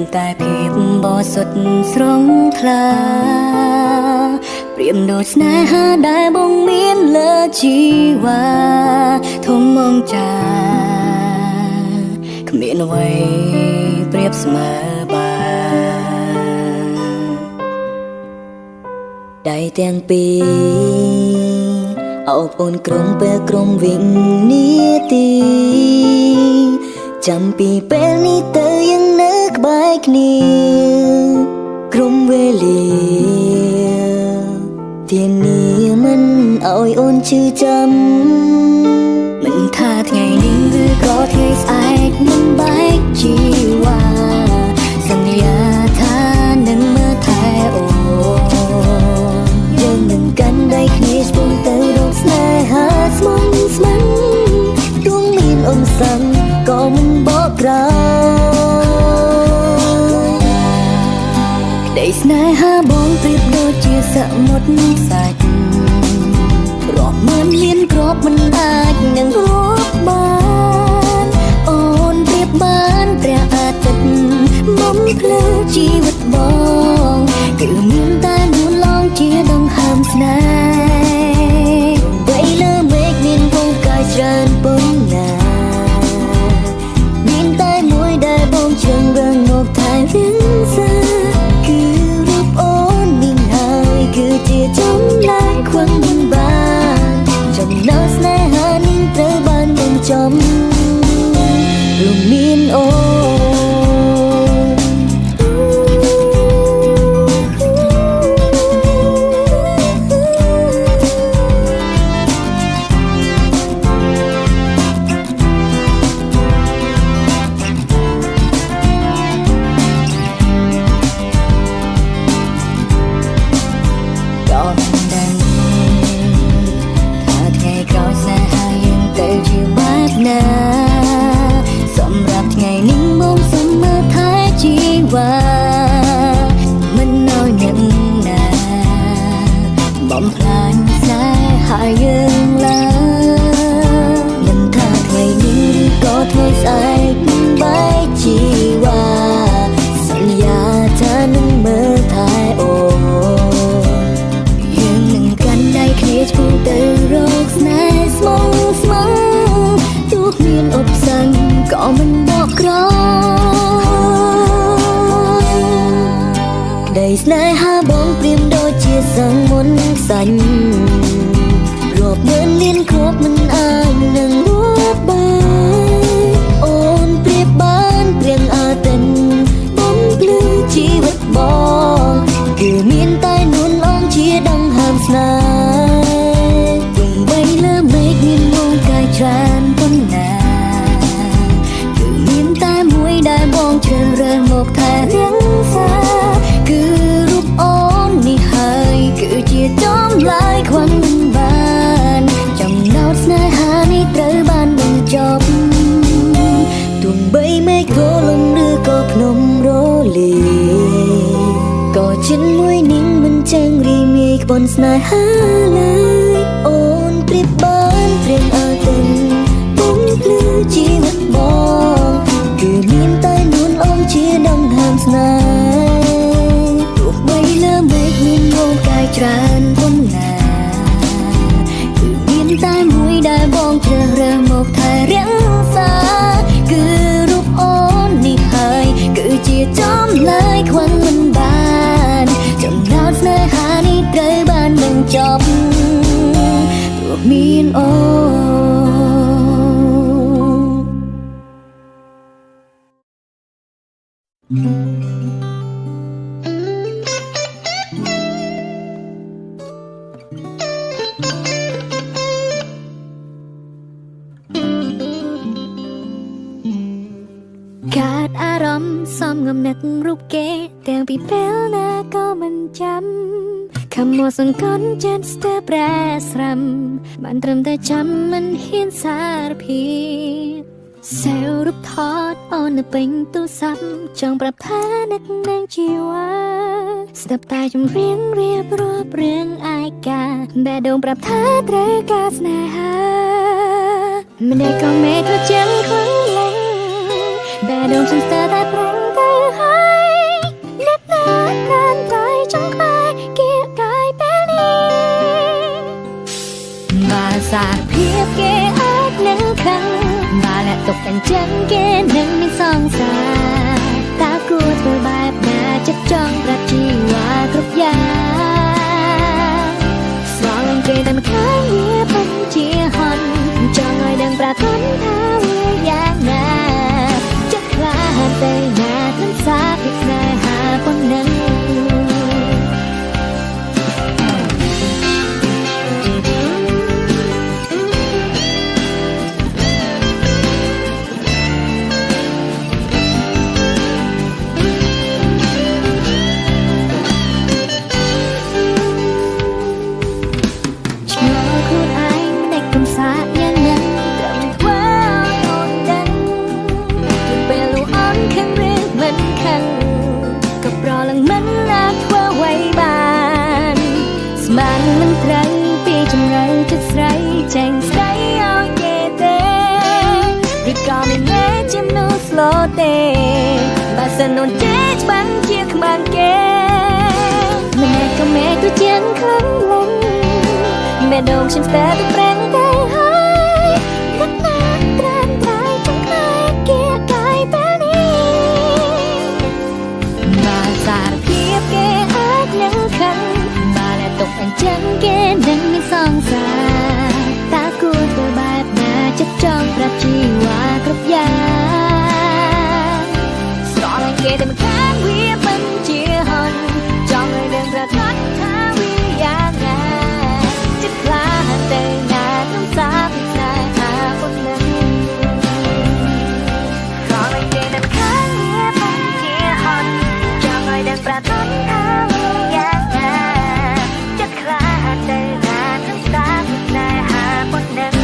មានតែភាពបរិសុទ្ធស្រងថ្លាប្រៀបដូចស្នេហាដែលបងមានលើជីវ៉ាធំមងចាគ្មានអ្វីប្រៀបស្មើបានដៃទាំងពីរអោបអូនក្រុមពេលក្រុមវិញនាទីចាំពីពេលនេះទៅยังនៅក្បែរគ្នាក្រុមវេលាទៀននេះមិនឲ្យអូនឈឺចាំមិនថាថ្ងៃនេះឬក៏ថ្ងៃស្អែកមិនបែកជីវ៉ាសន្យាថានឹងមើលថែអូនយើងនឹងកាន់ដៃគ្នាឆ្ពោះទៅរកស្នេហាស្មងស្ម័គ្រទោះមានអង្សាំក៏មិនបកក្រោយក្តីស្នេហាបងប្រៀបដូចជាសមុទ្រសាច់រាប់ម៉ឺនលានគ្រាប់មិនអាចនឹងរាប់បានអូនប្រៀបបានព្រះអាទិត្យបំភ្លឺជីវិតបងគឺមានតែនួនឡងជាដង្ហើមស្នេហ៍បីលើមេឃមានវងកាយច្រើនប៉ុណ្ណាមានតែមួយដែលបងជ្រើសរើសមកថែរក្សាគឺរូបអូននេះហើយគឺជាចម្លែកខ្វឹងមិនបានចំណងស្នេហានេះត្រូវបានបញ្ចប់រួមមានអូនសម្រាប់ថ្ងៃនេះមកសុំមើលថែជីវ៉ាមិនឲ្យអ្នកណាបំផ្លាញស្នេហាយើងឡើយមិនថាថ្ងៃនេះឬក៏ថ្ងៃស្អែកមិនបែកជីវ៉ាសន្យាថានឹងមើលថែអូនយើងនឹងកាន់ដៃគ្នាឆ្ពោះទៅរកស្នេហ៍ស្មងស្ម័គ្រទោះមានឧបសគ្គក៏មិនបកក្រោយក្តីស្នេហាបងប្រៀបដូចជាសង្មុនខ្សាច់រាប់ម៉ឺនលានគ្រាប់មិនអាចនឹងរាប់បានអូនប្រៀបបានព្រៀងអាទិត្យបំភ្លឺជីវិតបងគឺមានតែនួនឡងជាដង្ហើមស្នេហ៍ទង្បីលើមេឃមានវងកាយច្រើនប៉ុណ្ណាដែលបងជ្រើសរើសមកថែរក្សាគឺរូបអូននេះហើយគឺជាចម្លើយខ្វឹងមិនបានចំណោទស្នេហានេះត្រូវបានបញ្ចប់ទោះបីមេឃរលំឬក៏ភ្នំរលាក៏ចិនមួយនេះមិនចឹងរីមាយក្បន់ស្នេហាឡើយអូនប្រៀបបានព្រៀងអាទិត្យបំភ្លឺជីវិតបងគឺមានតែនួនអូនជាដង្ហើមស្នេហ៍ទោះបីលើមេឃមានវងកាយច្រើនប៉ុណ្ណាគឺមានតែមួយដែលបងជ្រើសរើសមកថែរក្សាគឺរូបអូននេះហើយគឺជាចម្លើយខ្វឹងមិនបានចំណោទស្នេហានេះត្រូវបានបញ្ចប់ទោះមានអូកើតអារម្មណ៍សំងំនឹករូបគេទាំងពីពេលណាក៏មិនចាំខំមកសង្កត់ចិត្តស្ទើរប្រែស្រាំបានត្រឹមតែចាំមិនហ៊ានសារភាពសេវរូបថតអូននៅពេញទូរស័ព្ទចង់ប្រាប់ថានឹកនឹងជីវ៉ាស្ដាប់តែចម្រៀងរៀបរាប់រឿងឯកាបែដងប្រាប់ថាត្រូវការស្នេហាមិនได้ក៏មេក៏ចាំខ្លាំងឡើងបែដងខ្ញុំស្ទើរតែប្រឹងទៅហើយ ចង់ប្រាប់ជីវ៉ាគ្រប់យ៉ាងស្រឡាញ់គេតែមិនខានវាពិតជាហន់ចង់ឲ្យដឹងប្រាថ្នាថាវាយ៉ាងណាចិត្តខ្លាតែណាខ្លឹមសារពីស្នេហាប៉ុណ្ណឹងมันมันไตรปีจำไรจะใส่แจ้งใส่เอาเกเตหรือก็ไม่แน่จิมนูสโลเตบาสนุนเจ๊บังเจียกบางเกแม่ก็แม่ตัวเจียนครั้งลงแม่โดมฉันแต่ตัวแปลงใจหายรักนักตรานตายจนใครเกียร์กายแบบนี้มาสารเพียบเกอาจยังคันตกอันจังเกดังในสองสาตากูตัวแบบน่าจะจองปรับชีวาគ្រប់យ៉ាងស្រឡាញ់គេតែមិនខានវាមិនជាហន់ចង់ឲ្យដឹងប្រកាសថាវាយ៉ាងណាចិត្តខ្លាតែណាក្នុងសារពីស្នេហាប៉ុណ្ណឹងស្រឡាញ់គេតែមិនខានវាមិនជាហន់ចង់ឲ្យដឹងប្រកាសថាវាយ៉ាងណាแต่นาทั้งตาที่นายหาบนนั้น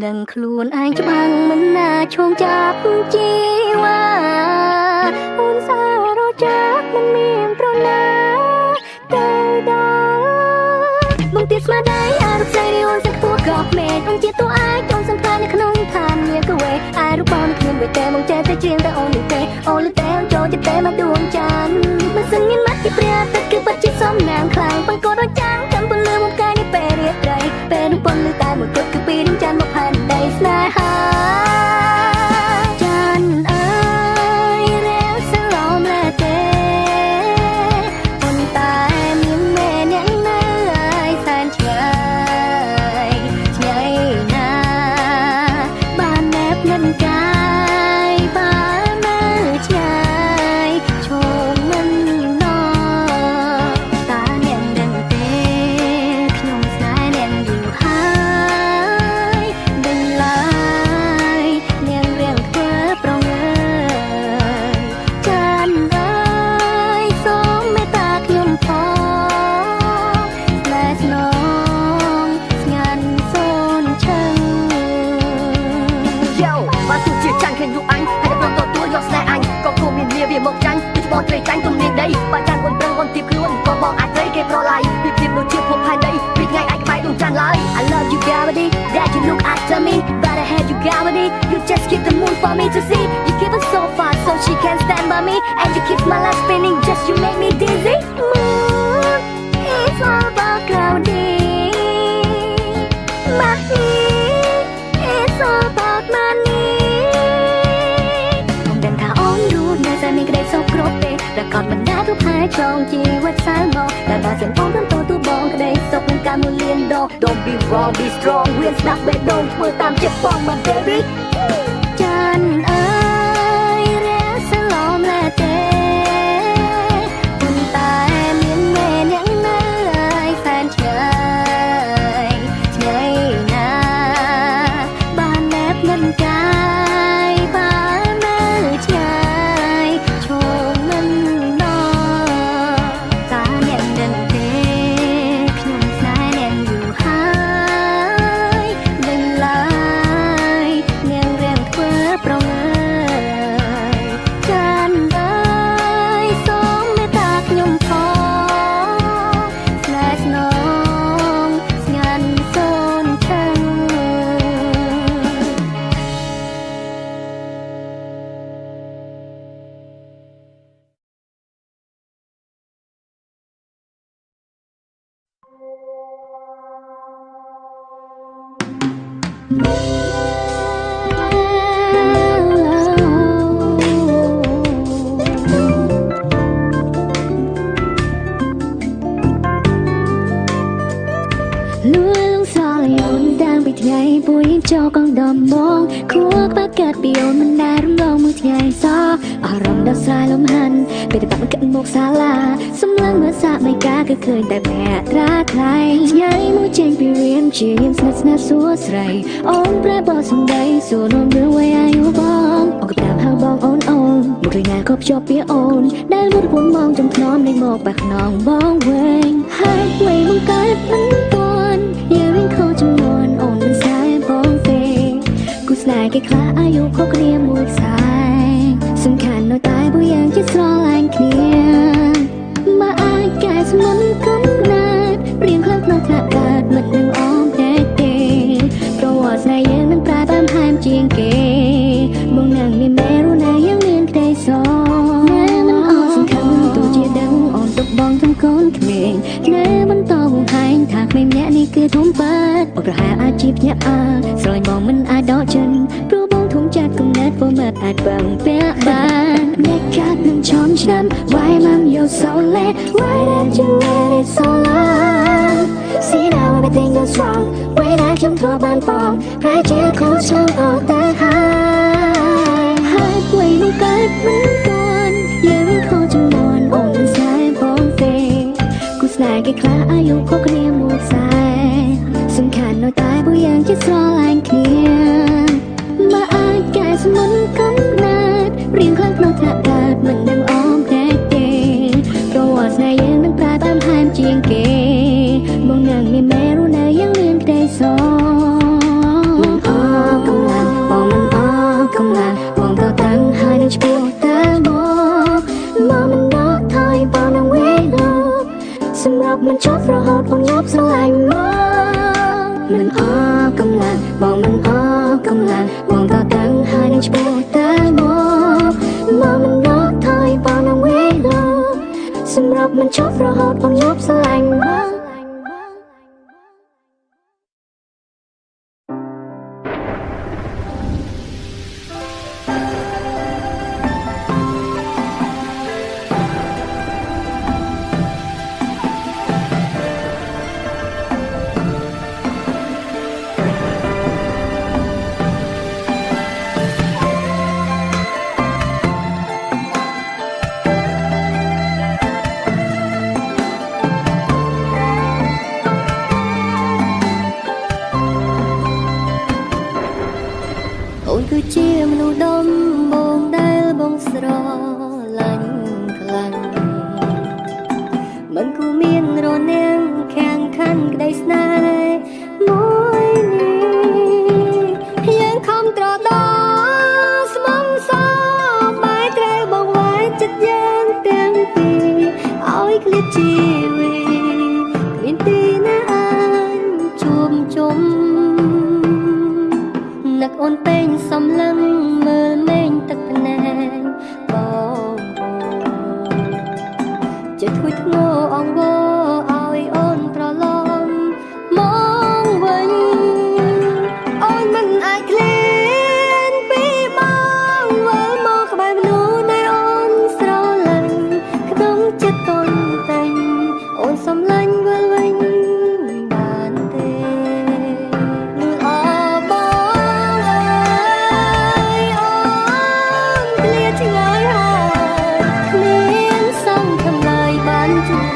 នឹងខ្លួនឯងច្បាំងមិនណាឈោងចាប់ជីវ៉ាអូនសារចាក់មិនមានប្រណាតែបងទៀតស្មារតីអារใจអូនសឹកពួរកប់មេឃអង្គជាតួឯងចង់សំខាន់នៅក្នុងឋានមានកវេអាយរូបបងគ្មានវិតែបងចេះតែជាងតែអូនទេអូនតែអូនចូលចិត្តតែមកដួងចានមិនសឹងមានមកជាព្រះទឹកគឺពិតជាសំណាងខ្លាំងបង្កត់ឲ្យចាំងចាំពលឺមកកាយនេះពេលរៀបរៃពេលនឹងពលឺតែមួយគត់គឺពីនឹងចានមកផែនដីស្នេហាចានអើយរាវសឡំលែទេមកចាញ់ពីបងត្រីចាញ់ទំនាញដីបើចាញ់បងប្រឹងបងទៀបខ្លួនក៏បងអាចត្រីគេប្រឡាយពីភាពដូចជាភពផែនដីពីថ្ងៃឯងក្បែរដួងច័ន្ទឡើយ I love you gravity that you look after me but I had you gravity you just keep the moon for me to see you keep us so far so she can stand by me and you keep my life spinning just you make me dizzy moon it's all about gravity money it's all about moneyมีกระเด็นโซกรบเตะแต่ก่อนมันน่าทุกหายจองจีวัดสายมองแต่บาเสียงป้องทั้งตัวบองกระเด็นโซกเป็นการมือเลียนโด Don't be wrong be strong เวียนสนักเบ็ดโดนมือตามเจ็บป้องมา baby จันเอ้ยเรียกสลอมและเตะคนตายเมียนเมนยังเนยแฟนเฉยเฉยนาบ้านแนบเงินกายบ้านแม่เฉยเ ปุยจอกองดอมมองคัวปากกาดปีโอนมันได้รุ่งรองมือที่ใหญ่ซออารมณ์ดาวสายลมหันไปแต่ปากมันกันโมกศาลาสำลังเมื่อสะไม่กล้าก็เคยแต่แพ้รักใครใหญ่มือเจงไปเรียนจีมสนัดสนัดสัวใส่โอนแปรบอสมใดส่วนนเรือไว้อายุบองออกกับดามหางบองโอนโอนบุกเรียงานครบจบเปียโอนได้มุดวนมองจำพร้อมในหมอกปากน้องบองเวงให้ไว้มึงกัดมันก่อนอย่าเร่งเข้าจำนวนโอนมันสายกูสลายแค่คลาอายุเขาเกลียมวยสายสำคัญน้อยตายผู้ยังจะสลายแรงเคลียมาอายกายสมันก้มนาดเรียงคลักนอกทากาดมันนึงอ้อมแท้เกเพราะว่าสายยังนั้นปลายตามหามจีงเกมองนางมีแม่รู้นายยังเรียนได้สองแม่มันอ่อนสำคัญตัวเจียดังอ่อนตกบองทั้งก้นเขมงแม่มันต่อวงหายถากไม่แม่นี่คือทุ่มเปิดออกระหายอาจีบเนี่ยสลายมองมันอาดอจันเพราะบองทุ่งจัดกุมนัดพอมาอาจบังเปียบานแม่กัดน้ำช้อนช้ำไว้มันโยโซเล่ไว้แดนจะเล่ได้โซลาSee now everything goes wrong ไว้ได้คำทั่วบานปองพระเจ้าขอช่างออกแต่หายไว้มึงกัดมันก่อนอย่าเร่งเข้าจำนวนอ่อนสายพองเฟกูสลายแค่คลาอายุเขาเกลียมวยสายสำคัญน้อยตายผู้ยังจะสลายเคลียมาอายกายสมันก้มนาดเรียงคลักนอกทากาดมันดังอ้อมแท้เกเพราะว่าสายยังนั้นปลายตามหามจีงเกมองนางมีแม่รู้นายยังเรียนได้สองมันอ้อกำลังมองมันอ้อกำลังมองต่อตั้งหายในชีวิตแต่บอกมองมันนอถอยปอนางเวลาสำหรับมันชอบเราหดคงยบสลายมันอ้อกำลังมองมันอ้อกำลังมองต่อตั้งหายในชีวิตแต่บอกมองมันนอถอยปอนางเวลาสำหรับมันชอบเราหดคงยบสลายគឺជាមនុស្សដំបងដែលបងស្រឡាញ់ខ្លាំងមិនគួរមានរនាំងខាងខាន់ក្តីស្នេហ៍មួយនេះយើងខំត្រដោស្មំសបែរត្រូវបងវាយចិត្តយើងទាំងពីរឲ្យឃ្លាតជីវិតគ្មានទីណាអាចជួបជុំនឹកអូនពេញសំឡឹងមើលមេឃទឹកភ្នែកបងចិត្តធ្ងួយធ្ងរអង្វរឲ្យអូនប្រឡំមកវិញអូនមិនអាចឃ្លានពីបងវិលមកក្បែរមនុស្សដែលអូនស្រឡាញ់ក្នុងចិត្តតូនតែងអូនសំឡាញ់វិលវិញបានទេឆ្ងាយហើយគ្មានសង្ឃម្លាយបានជួប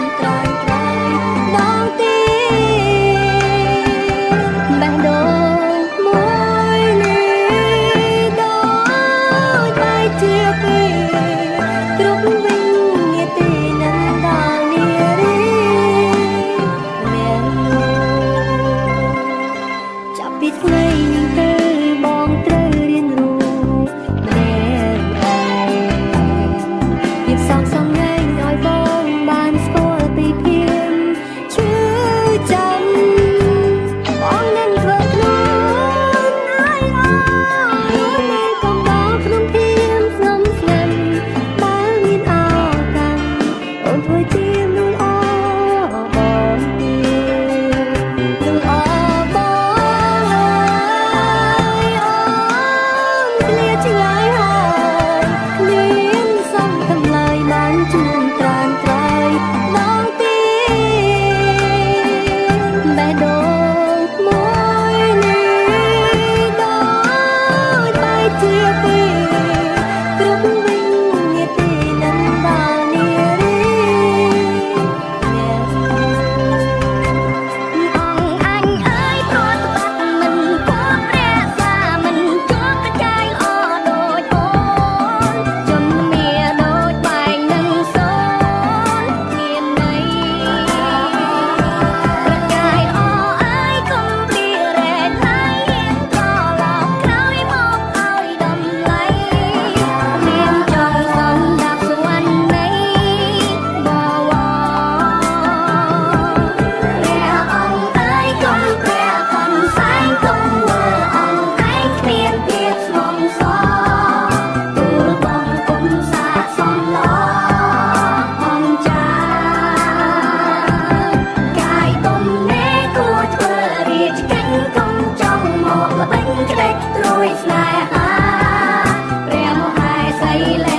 lay lay